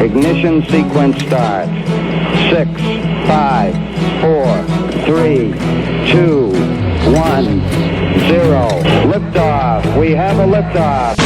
Ignition sequence starts. 6, 5, 4, 3, 2, 1, 0. Liftoff. We have a liftoff.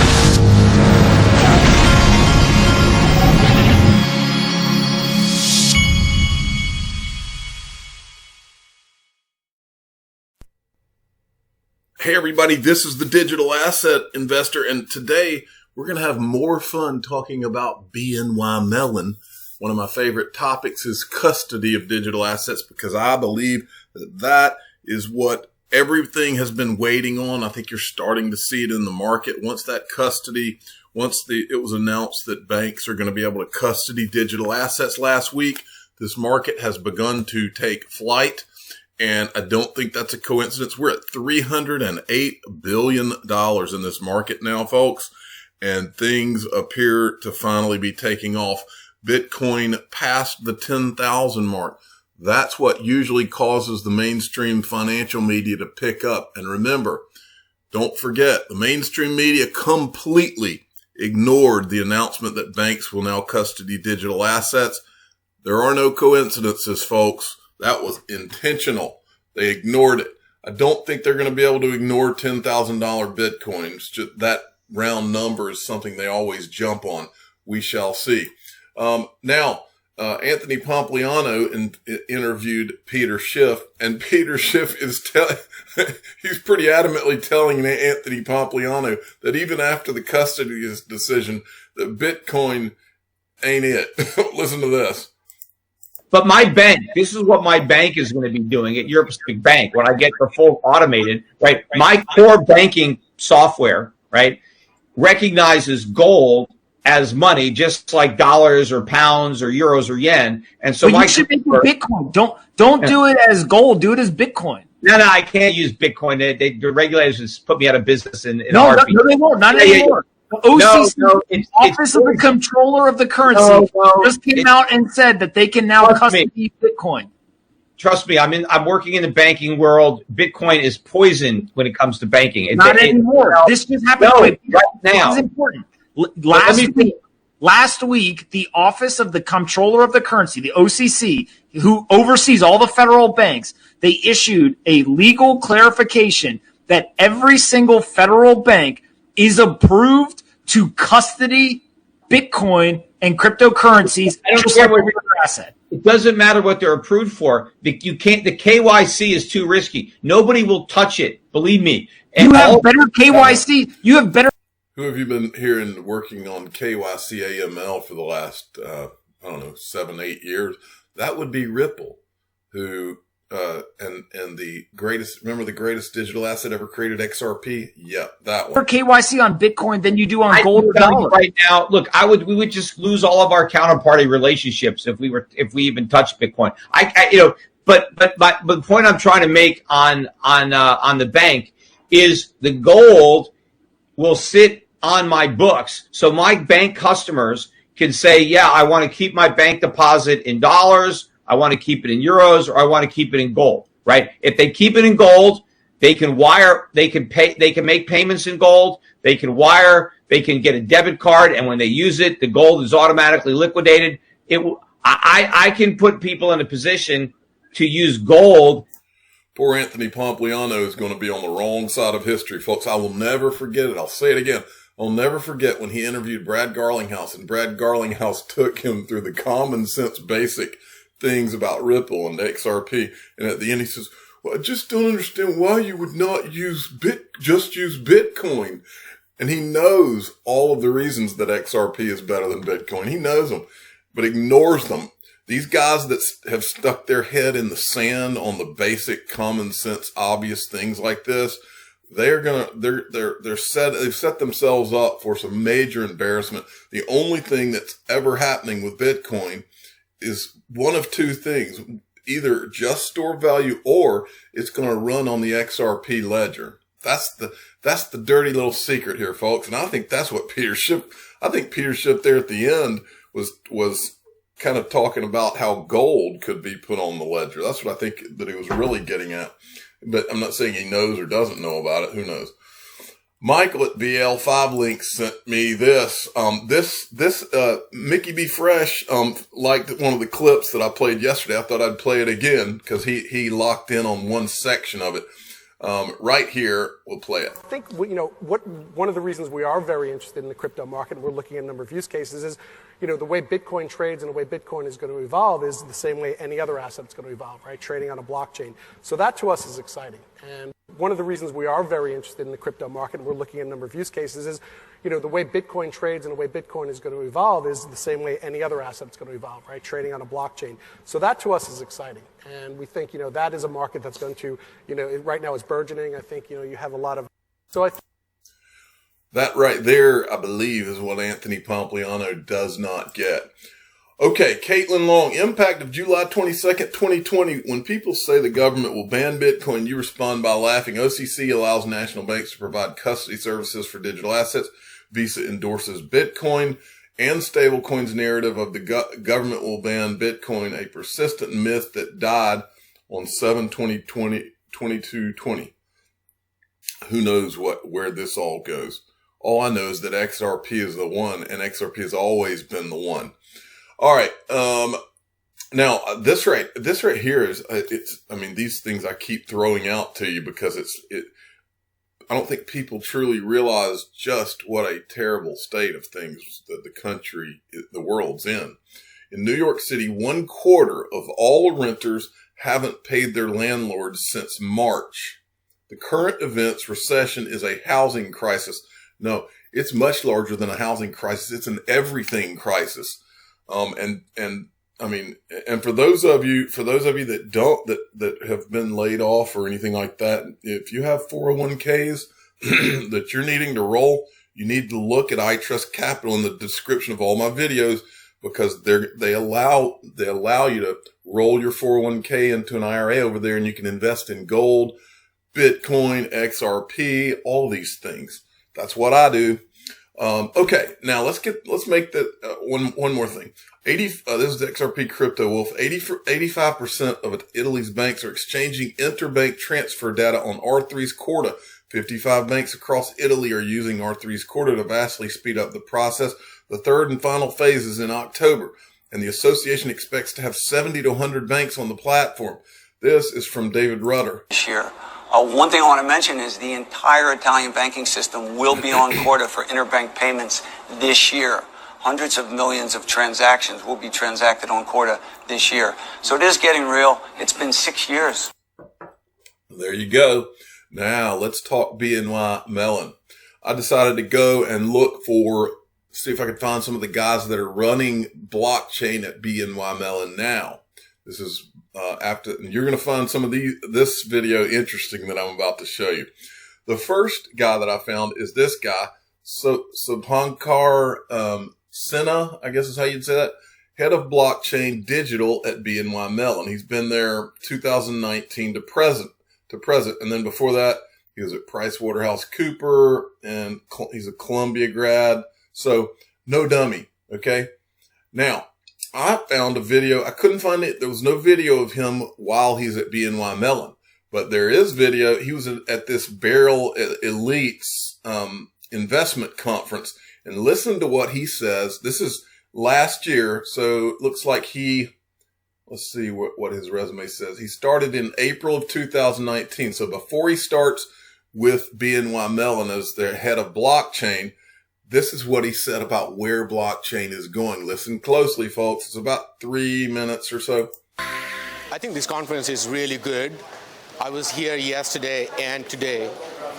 Hey everybody, this is the Digital Asset Investor, and today we're going to have more fun talking about BNY Mellon. One of my favorite topics is custody of digital assets, because I believe that that is what everything has been waiting on. I think you're starting to see it in the market. Once that custody, it was announced that banks are going to be able to custody digital assets last week, this market has begun to take flight. And I don't think that's a coincidence. We're at $308 billion in this market now, folks. And things appear to finally be taking off. Bitcoin passed the 10,000 mark. That's what usually causes the mainstream financial media to pick up. And remember, don't forget, the mainstream media completely ignored the announcement that banks will now custody digital assets. There are no coincidences, folks. That was intentional. They ignored it. I don't think they're going to be able to ignore $10,000 Bitcoins. Just that round number is something they always jump on. We shall see. Now, Anthony Pompliano interviewed Peter Schiff, and Peter Schiff is he's pretty adamantly telling Anthony Pompliano that even after the custody decision, that Bitcoin ain't it. Listen to this. But my bank, this is what my bank is going to be doing at Europe's big bank when I get the full automated, right? My core banking software, right, recognizes gold as money, just like dollars or pounds or euros or yen. And so you should make it Bitcoin. Don't do it as gold. Do it as Bitcoin. No, I can't use Bitcoin. The regulators put me out of business in a no, heartbeat. No, they won't. Not anymore. The OCC, Office of the Comptroller of the Currency, just came out and said that they can now custody Bitcoin. Trust me, I'm working in the banking world. Bitcoin is poison when it comes to banking. Not anymore. This just happened right now. This is important. Last week, the Office of the Comptroller of the Currency, the OCC, who oversees all the federal banks, they issued a legal clarification that every single federal bank is approved to custody Bitcoin and cryptocurrencies. I don't care what asset. It doesn't matter what they're approved for. You can't. The KYC is too risky. Nobody will touch it. Believe me. And you have better KYC. You have better. Who have you been hearing working on KYC AML for the last 7-8 years? That would be Ripple, who. And the greatest, remember the greatest digital asset ever created, XRP? Yeah, that one. More KYC on Bitcoin than you do on gold or dollar. Right now, look, we would just lose all of our counterparty relationships if we even touched Bitcoin. But the point I'm trying to make on the bank is the gold will sit on my books, so my bank customers can say, yeah, I want to keep my bank deposit in dollars, I want to keep it in euros, or I want to keep it in gold, right? If they keep it in gold, they can make payments in gold, they can get a debit card, and when they use it, the gold is automatically liquidated. I can put people in a position to use gold. Poor Anthony Pompliano is going to be on the wrong side of history, folks. I will never forget it. I'll say it again. I'll never forget when he interviewed Brad Garlinghouse, and Brad Garlinghouse took him through the common sense basic things about Ripple and XRP, and at the end he says, well, I just don't understand why you would not use just use Bitcoin. And he knows all of the reasons that XRP is better than Bitcoin. He knows them, but ignores them. These guys that have stuck their head in the sand on the basic common sense obvious things like this, they've set themselves up for some major embarrassment. The only thing that's ever happening with Bitcoin is one of two things: either just store value, or it's going to run on the XRP ledger. That's the dirty little secret here, folks. And I think that's what Peter Schiff there at the end was kind of talking about, how gold could be put on the ledger. That's what I think that he was really getting at. But I'm not saying he knows or doesn't know about it. Who knows? Michael at BL5 Links sent me this. Mickey B. Fresh liked one of the clips that I played yesterday. I thought I'd play it again because he locked in on one section of it. Right here, we'll play it. I think one of the reasons we are very interested in the crypto market, and we're looking at a number of use cases, is the way Bitcoin trades and the way Bitcoin is going to evolve is the same way any other asset is going to evolve, right? Trading on a blockchain. So that to us is exciting. And one of the reasons we are very interested in the crypto market, and we're looking at a number of use cases, is the way Bitcoin trades and the way Bitcoin is going to evolve is the same way any other asset is going to evolve, right? Trading on a blockchain. So that to us is exciting. And we think, that is a market that's going to, right now it's burgeoning. I think, you have a lot of, that right there, I believe, is what Anthony Pompliano does not get. Okay, Caitlin Long, impact of July 22nd, 2020. When people say the government will ban Bitcoin, you respond by laughing. OCC allows national banks to provide custody services for digital assets. Visa endorses Bitcoin and stablecoins narrative of the government will ban Bitcoin, a persistent myth that died on 7/20/22/20. Who knows where this all goes? All I know is that XRP is the one, and XRP has always been the one. All right. Now this right here is, these things I keep throwing out to you because I don't think people truly realize just what a terrible state of things that the world's in. In New York City, 1/4 of all renters haven't paid their landlords since March. The current events recession is a housing crisis. No, it's much larger than a housing crisis. It's an everything crisis. And for those of you that have been laid off or anything like that, if you have 401ks that you're needing to roll, you need to look at iTrustCapital in the description of all my videos, because they allow you to roll your 401k into an IRA over there, and you can invest in gold, Bitcoin, XRP, all these things. That's what I do. Okay, now let's make that one more thing. This is the XRP Crypto Wolf. 85% of Italy's banks are exchanging interbank transfer data on R3's Corda. 55 banks across Italy are using R3's Corda to vastly speed up the process. The third and final phase is in October, and the association expects to have 70 to 100 banks on the platform. This is from David Rutter. This year. One thing I want to mention is the entire Italian banking system will be on Corda for interbank payments this year. Hundreds of millions of transactions will be transacted on Corda this year. So it is getting real. It's been 6 years. There you go. Now let's talk BNY Mellon. I decided to go and see if I could find some of the guys that are running blockchain at BNY Mellon now. This is you're going to find some of this video interesting that I'm about to show you. The first guy that I found is this guy, Subhankar Sinha, I guess is how you'd say that, head of blockchain digital at BNY Mellon. He's been there 2019 to present. And then before that, he was at PricewaterhouseCoopers, and he's a Columbia grad. So no dummy. Okay. Now, I found a video. I couldn't find it. There was no video of him while he's at BNY Mellon, but there is video. He was at this Barrel Elites investment conference, and listen to what he says. This is last year, so it looks like let's see what his resume says. He started in April of 2019. So before he starts with BNY Mellon as their head of blockchain, this is what he said about where blockchain is going. Listen closely, folks. It's about 3 minutes or so. I think this conference is really good. I was here yesterday and today.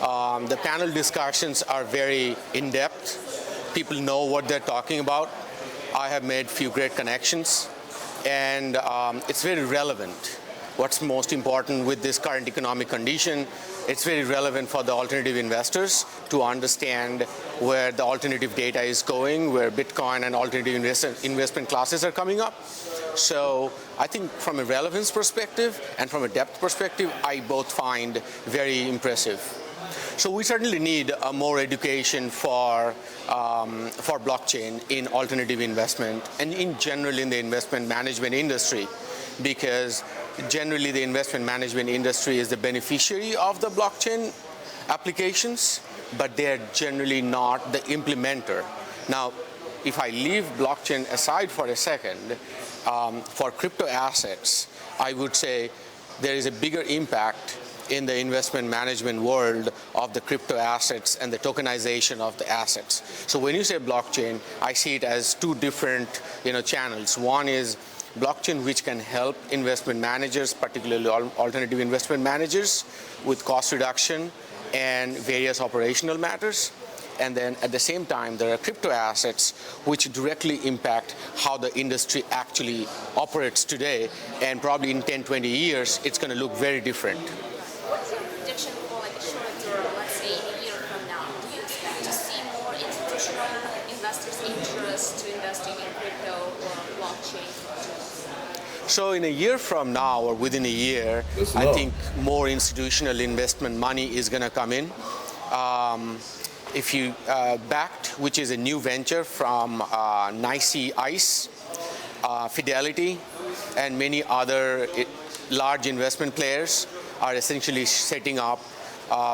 The panel discussions are very in-depth. People know what they're talking about. I have made a few great connections, and it's very relevant. What's most important with this current economic condition, it's very relevant for the alternative investors to understand where the alternative data is going, where Bitcoin and alternative investment classes are coming up. So I think from a relevance perspective and from a depth perspective, I both find very impressive. So we certainly need more education for blockchain in alternative investment and in general in the investment management industry, because generally the investment management industry is the beneficiary of the blockchain applications, but they're generally not the implementer. Now, if I leave blockchain aside for a second, for crypto assets, I would say there is a bigger impact in the investment management world of the crypto assets and the tokenization of the assets. So when you say blockchain, I see it as two different channels. One is blockchain, which can help investment managers, particularly alternative investment managers, with cost reduction and various operational matters. And then at the same time, there are crypto assets which directly impact how the industry actually operates today. And probably in 10, 20 years, it's going to look very different. What's your prediction for like a short term, let's say a year from now? Do you expect to see more institutional investors' interest to investing in crypto or blockchain projects? So in a year from now, or within a year, I think more institutional investment money is going to come in. If you Backed, which is a new venture from NYSE ICE, Fidelity, and many other large investment players are essentially setting up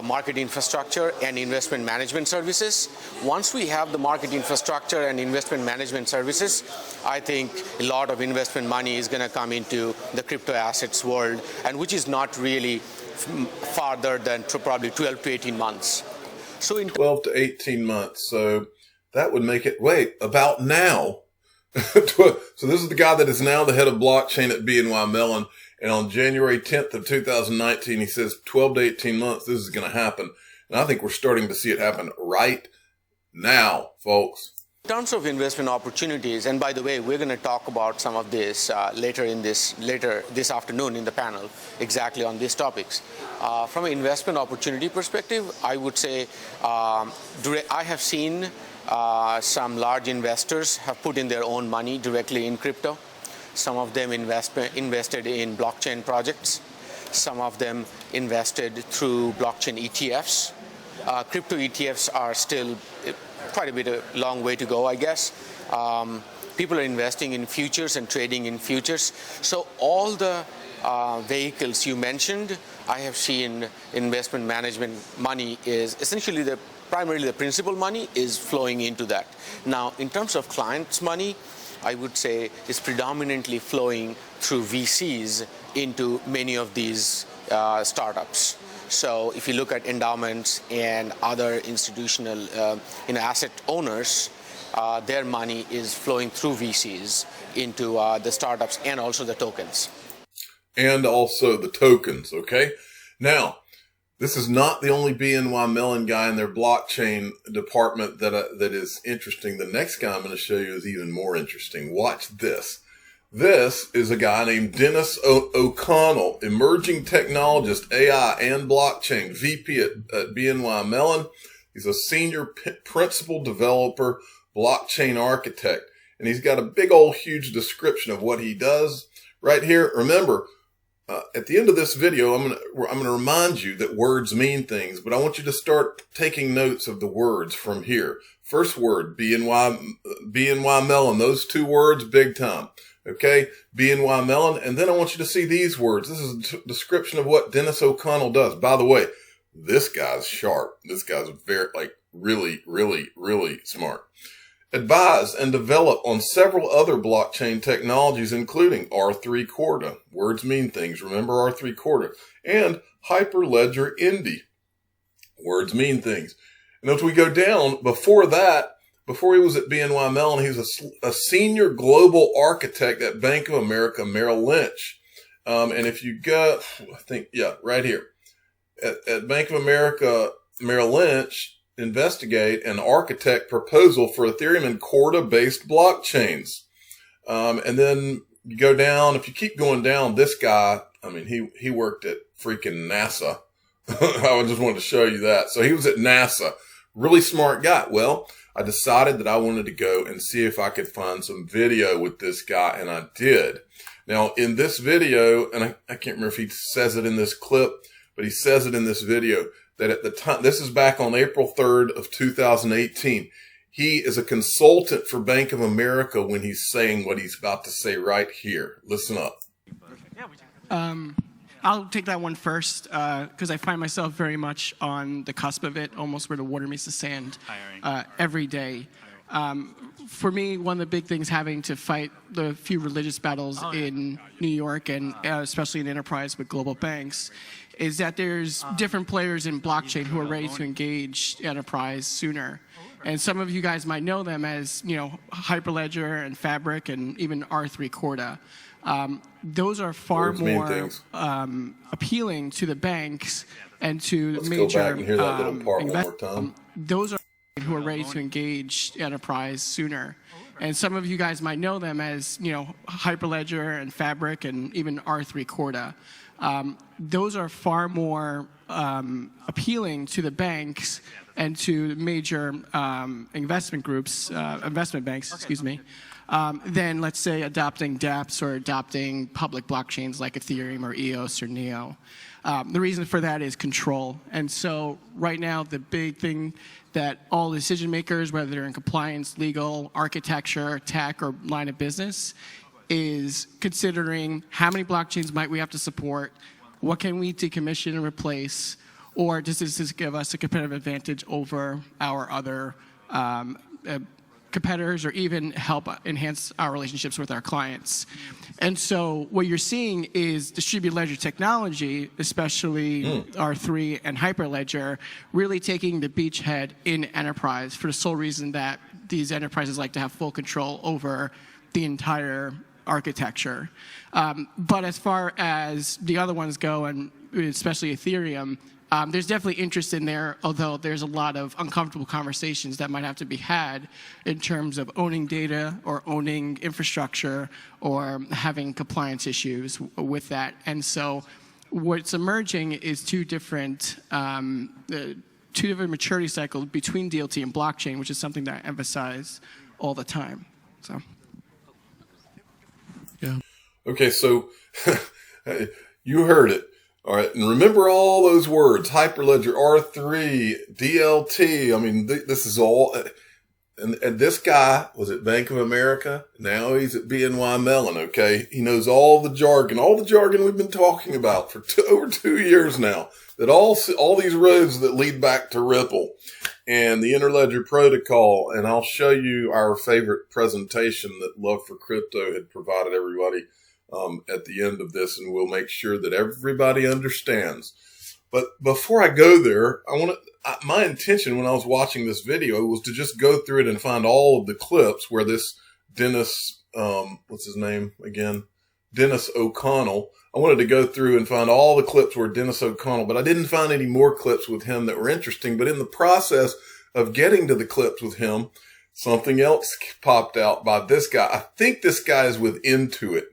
market infrastructure and investment management services. Once we have the market infrastructure and investment management services, I think a lot of investment money is going to come into the crypto assets world, and which is not really farther than probably 12 to 18 months. So in 12 to 18 months. So that would make it, about now. So this is the guy that is now the head of blockchain at BNY Mellon. And on January 10th of 2019, he says 12 to 18 months, this is going to happen. And I think we're starting to see it happen right now, folks. In terms of investment opportunities, and by the way, we're going to talk about some of this later this afternoon in the panel, exactly on these topics. From an investment opportunity perspective, I would say I have seen some large investors have put in their own money directly in crypto. Some of them invested in blockchain projects. Some of them invested through blockchain ETFs. Crypto ETFs are still quite a long way to go, I guess. People are investing in futures and trading in futures. So all the vehicles you mentioned, I have seen investment management money is essentially primarily the principal money is flowing into that. Now, in terms of clients' money, I would say is predominantly flowing through VCs into many of these startups. So if you look at endowments and other institutional asset owners, their money is flowing through VCs into the startups and also the tokens. Okay? Now, this is not the only BNY Mellon guy in their blockchain department that is interesting. The next guy I'm going to show you is even more interesting. Watch this. This is a guy named Dennis O'Connell, emerging technologist, AI and blockchain, VP at BNY Mellon. He's a senior principal developer, blockchain architect, and he's got a big old huge description of what he does right here. Remember, at the end of this video, I'm going to remind you that words mean things, but I want you to start taking notes of the words from here. First word, BNY Mellon, those two words, big time. Okay, BNY Mellon, and then I want you to see these words. This is a description of what Dennis O'Connell does. By the way, this guy's sharp. This guy's really, really, really smart. Advise and develop on several other blockchain technologies, including R3 Corda. Words mean things. Remember R3 Corda. And Hyperledger Indy. Words mean things. And as we go down, before he was at BNY Mellon, he was a senior global architect at Bank of America Merrill Lynch. And if you go, right here. At Bank of America Merrill Lynch, investigate and architect proposal for Ethereum and Corda-based blockchains. And then you go down, if you keep going down, this guy, he worked at freaking NASA. I just wanted to show you that. So he was at NASA. Really smart guy. Well, I decided that I wanted to go and see if I could find some video with this guy, and I did. Now, in this video, and I can't remember if he says it in this clip, but he says it in this video, that at the time, this is back on April 3rd of 2018, he is a consultant for Bank of America when he's saying what he's about to say right here. Listen up. I'll take that one first because I find myself very much on the cusp of it, almost where the water meets the sand every day. For me, one of the big things having to fight the few religious battles in New York and especially in enterprise with global banks is that there's different players in blockchain who are ready to engage enterprise sooner. And some of you guys might know them as, Hyperledger and Fabric and even R3 Corda. Those are far more appealing to the banks and to Let's major go back and hear that little part one more time. Those are who are ready to engage enterprise sooner. And some of you guys might know them as, Hyperledger and Fabric and even R3 Corda. Those are far more appealing to the banks and to major investment groups, investment banks, than, let's say, adopting dApps or adopting public blockchains like Ethereum or EOS or NEO. The reason for that is control. And so right now, the big thing that all decision makers, whether they're in compliance, legal, architecture, tech, or line of business, is considering how many blockchains might we have to support, what can we decommission and replace, or does this give us a competitive advantage over our other competitors, or even help enhance our relationships with our clients. And so what you're seeing is distributed ledger technology, especially R3 and Hyperledger, really taking the beachhead in enterprise for the sole reason that these enterprises like to have full control over the entire architecture. But as far as the other ones go, and especially Ethereum, there's definitely interest in there, although there's a lot of uncomfortable conversations that might have to be had in terms of owning data or owning infrastructure or having compliance issues with that. And so what's emerging is two different maturity cycles between DLT and blockchain, which is something that I emphasize all the time. So, yeah. Okay, so you heard it. All right, and remember all those words: Hyperledger, R3, DLT. I mean, this is all. And this guy was at Bank of America. Now he's at BNY Mellon. Okay, he knows all the jargon we've been talking about for over 2 years now. That all these roads that lead back to Ripple and the Interledger protocol. And I'll show you our favorite presentation that Love for Crypto had provided everybody at the end of this, and we'll make sure that everybody understands. But before I go there, my intention when I was watching this video was to just go through it and find all of the clips where this Dennis, what's his name again? Dennis O'Connell. I wanted to go through and find all the clips where Dennis O'Connell, but I didn't find any more clips with him that were interesting. But in the process of getting to the clips with him, something else popped out by this guy. I think this guy is with Intuit.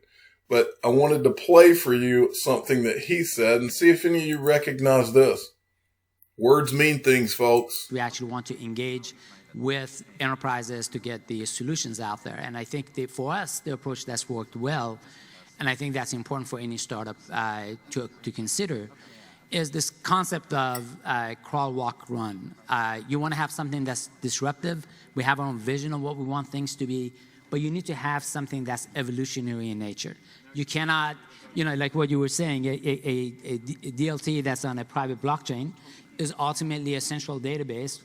But I wanted to play for you something that he said and see if any of you recognize this. Words mean things, folks. We actually want to engage with enterprises to get the solutions out there. And I think for us, the approach that's worked well, and I think that's important for any startup to consider, is this concept of crawl, walk, run. You want to have something that's disruptive. We have our own vision of what we want things to be, but you need to have something that's evolutionary in nature. You cannot, like what you were saying, a DLT that's on a private blockchain is ultimately a central database.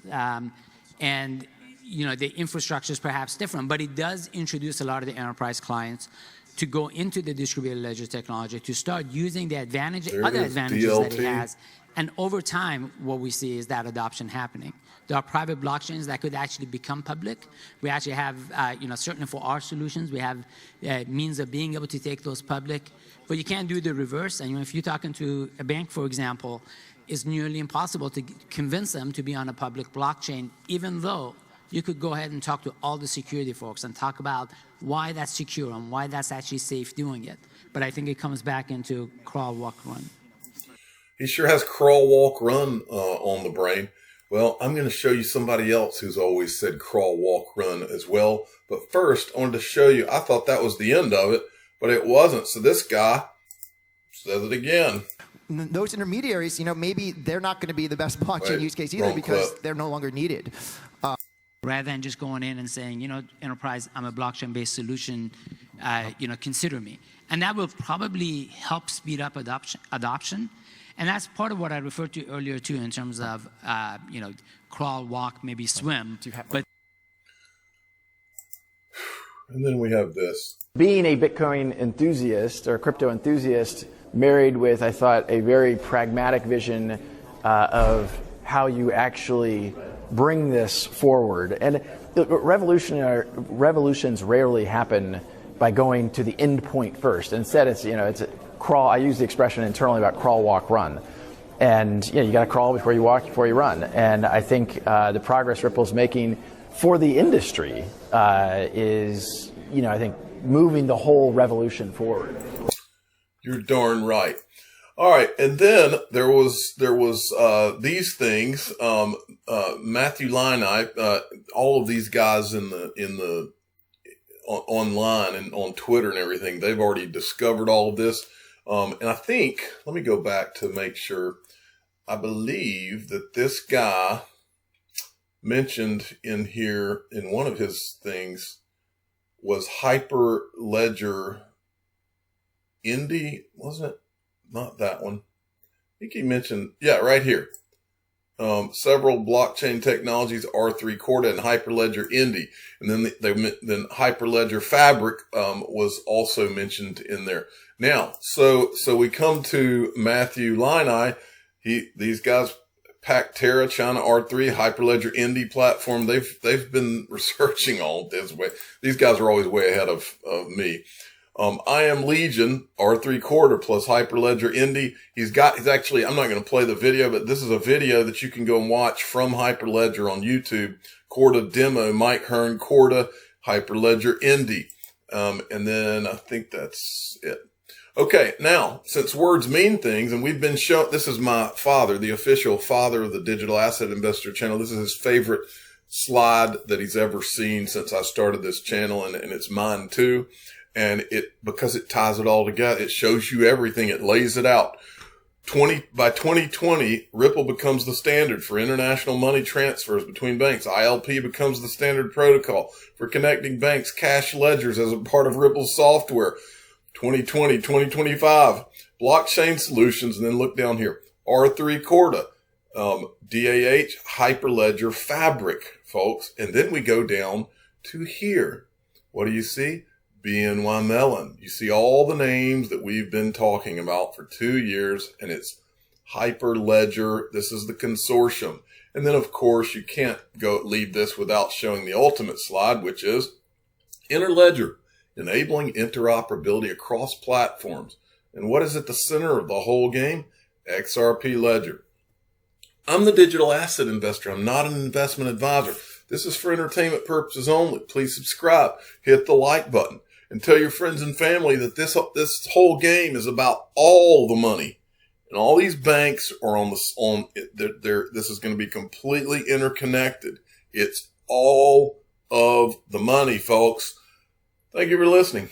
And, the infrastructure is perhaps different, but it does introduce a lot of the enterprise clients to go into the distributed ledger technology, to start using the other advantages DLT. that it has. And over time, what we see is that adoption happening. There are private blockchains that could actually become public. We actually have, certainly for our solutions, we have means of being able to take those public. But you can't do the reverse. And if you're talking to a bank, for example, it's nearly impossible to convince them to be on a public blockchain, even though you could go ahead and talk to all the security folks and talk about why that's secure and why that's actually safe doing it. But I think it comes back into crawl, walk, run. He sure has crawl, walk, run on the brain. Well, I'm going to show you somebody else who's always said crawl, walk, run as well. But first, I wanted to show you, I thought that was the end of it, but it wasn't. So this guy says it again. Those intermediaries, maybe they're not going to be the best blockchain use case either because they're no longer needed. Rather than just going in and saying, enterprise, I'm a blockchain-based solution, consider me. And that will probably help speed up adoption. And that's part of what I referred to earlier too, in terms of crawl, walk, maybe swim. And then we have this. Being a Bitcoin enthusiast or crypto enthusiast, married with, I thought, a very pragmatic vision of how you actually bring this forward. And revolutions rarely happen by going to the end point first. Instead, it's a crawl. I use the expression internally about crawl, walk, run. And you got to crawl before you walk, before you run. And I think the progress Ripple's making for the industry is, I think, moving the whole revolution forward. You're darn right. All right, and then there was these things. Matthew Liney, all of these guys in the online and on Twitter and everything, they've already discovered all of this. And I think, let me go back to make sure. I believe that this guy mentioned in here in one of his things was Hyperledger Indy, wasn't it? Not that one. I think he mentioned, right here. Several blockchain technologies, R3 Corda and Hyperledger Indy. And then then Hyperledger Fabric was also mentioned in there. Now, so we come to Matthew Liney. These guys, Pactera, China R3, Hyperledger Indy platform. They've been researching all of this. These guys are always way ahead of me. I Am Legion, R3 Corda plus Hyperledger Indy. He's actually, I'm not going to play the video, but this is a video that you can go and watch from Hyperledger on YouTube. Corda demo, Mike Hearn, Corda, Hyperledger Indy. And then I think that's it. Okay. Now, since words mean things, and we've been shown, this is my father, the official father of the Digital Asset Investor channel. This is his favorite slide that he's ever seen since I started this channel. And it's mine too. And because it ties it all together, it shows you everything. It lays it out. By 2020, Ripple becomes the standard for international money transfers between banks. ILP becomes the standard protocol for connecting banks' cash ledgers as a part of Ripple's software. 2020, 2025, blockchain solutions. And then look down here, R3 Corda, DAH, Hyperledger Fabric, folks. And then we go down to here. What do you see? BNY Mellon. You see all the names that we've been talking about for 2 years, and it's Hyperledger. This is the consortium. And then, of course, you can't leave this without showing the ultimate slide, which is Interledger, enabling interoperability across platforms. And what is at the center of the whole game? XRP Ledger. I'm the digital asset investor. I'm not an investment advisor. This is for entertainment purposes only. Please subscribe, hit the like button, and tell your friends and family that this whole game is about all the money. And all these banks are this is going to be completely interconnected. It's all of the money, folks. Thank you for listening.